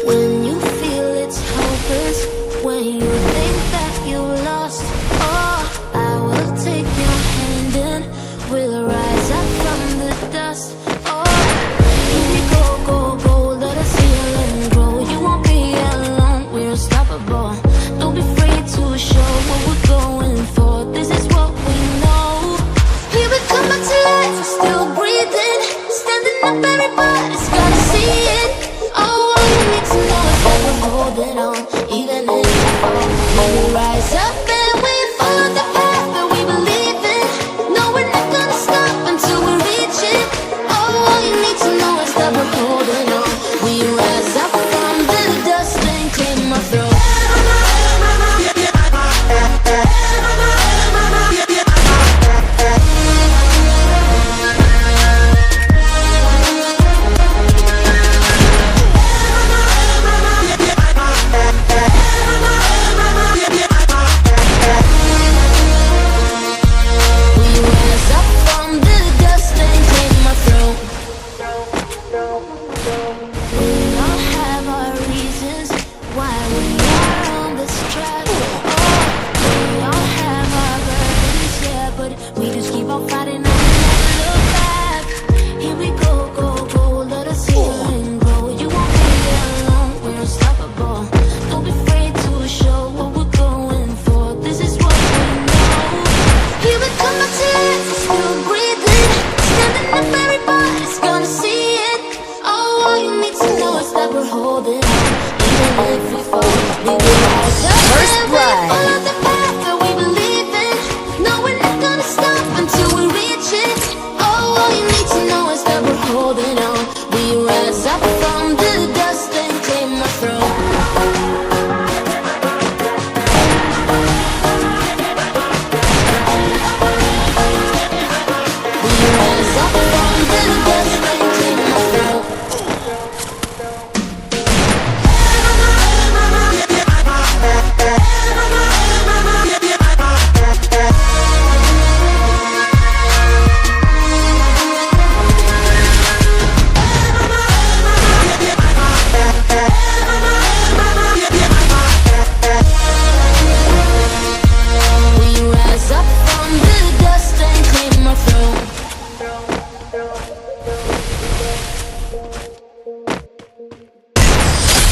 When you feel it's hopeless, when you think that you lost, oh, I will take your hand and we'll rise up from the dust. Oh, here we go, go, go, let us heal and grow. You won't be alone, we're unstoppable. Don't be afraid to show what we're going for. This is what we know. Here we come back to life, we're still breathing. Standing up, everybody's gotta see it. Oh, all you need to know is that we're holding on, even if we fall. When we rise up and we follow the path that we believe in. No, we're not gonna stop until we reach it. Oh, all you need to know is that we're holding on. We rise up from the dust and clear my throat.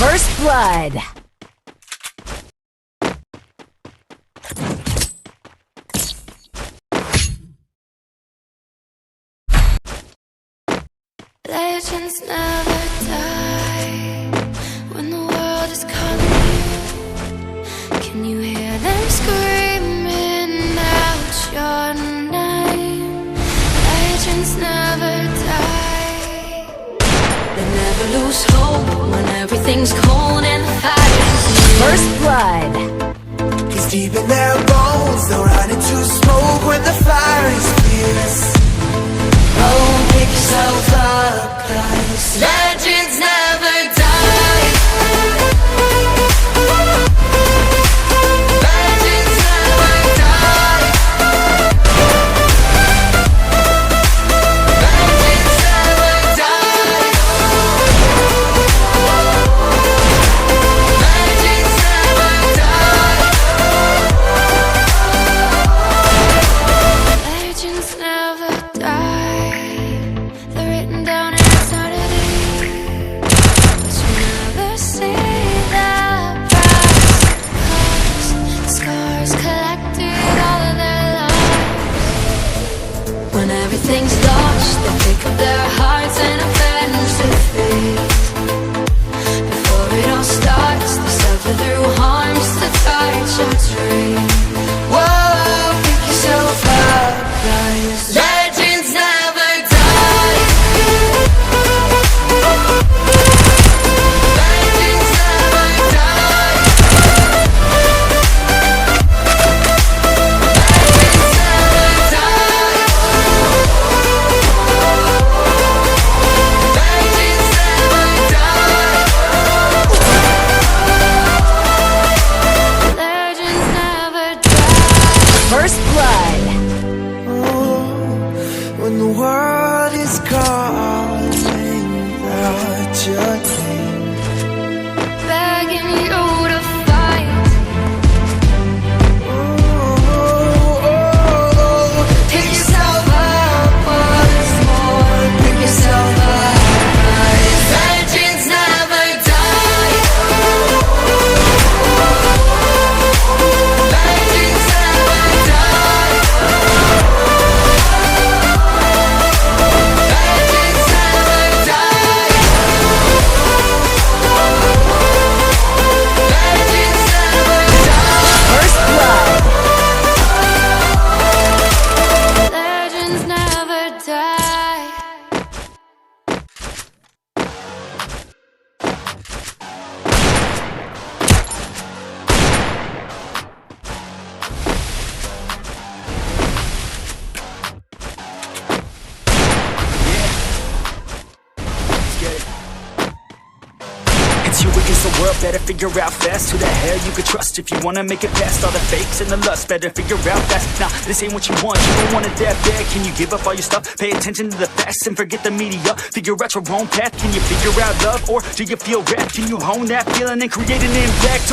First blood. Legends never die when the world is calling you. Can you hear them screaming out your name? Legends never die. They never lose hope when everything's cold and the fire's near. First blood. It's deep in their bones, they'll run into smoke when the fire is fierce. Oh, pick yourself up, guys. Legends never die. Legends never die. Legends never die. Legends never die. Legends never die. They're written down in eternity, but you never see the price. Cause scars collected all of their lives. When everything's lost, they pick up their hearts and avenge their fate. Before it all starts, they suffer through harms to touch a tree. Whoa, pick yourself up, guys. Legends never die. when the world is calling out your name. Begging you to fight. Pick yourself up once more. Pick yourself up. Legends never die. Legends never die. Legends never die. Legends never die. First blood. Legends never die. It's you against the world, better figure out fast who the hell you could trust if you wanna make it past all the fakes and the lust. Better figure out fast. Nah, this ain't what you want. You don't want it that bad. Can you give up all your stuff? Pay attention to the facts and forget the media. Figure out your own path. Can you figure out love, or do you feel wrapped? Can you hone that feeling and create an impact?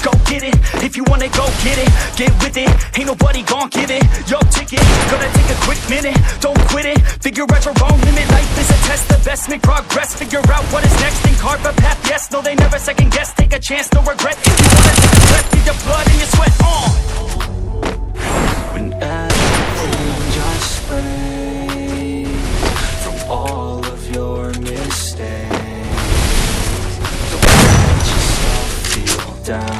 Go get it. If you want it, go get it. Get with it. Ain't nobody gon' give it your ticket. Gonna take a quick minute. Don't quit it. Figure out your own limit. Life is a test. The best make progress. Figure out what is next and carve a path. Yes, no, they never second guess. Take a chance, no regret. If you wanna take a breath, need your blood and your sweat. When everything just breaks from all of your mistakes, don't let yourself feel down.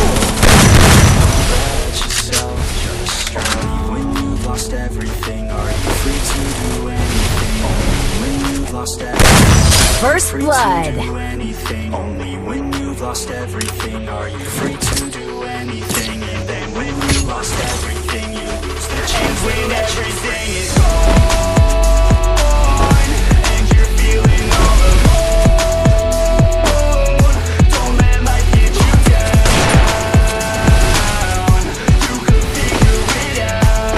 Don't let yourself just stray. When you've lost everything, are you free to do anything? Only when you've lost everything. First blood. Do anything. Only when you've lost everything are you free to do anything. And then when you've lost everything, you lose the chance. When everything is gone and you're feeling all alone, don't let life get you down. You can figure it out.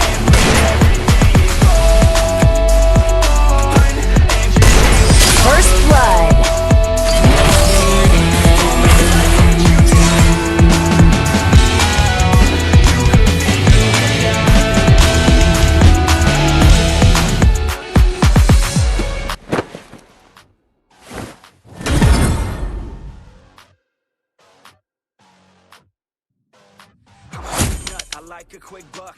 And when everything is gone and you're feeling First blood. I like a quick buck.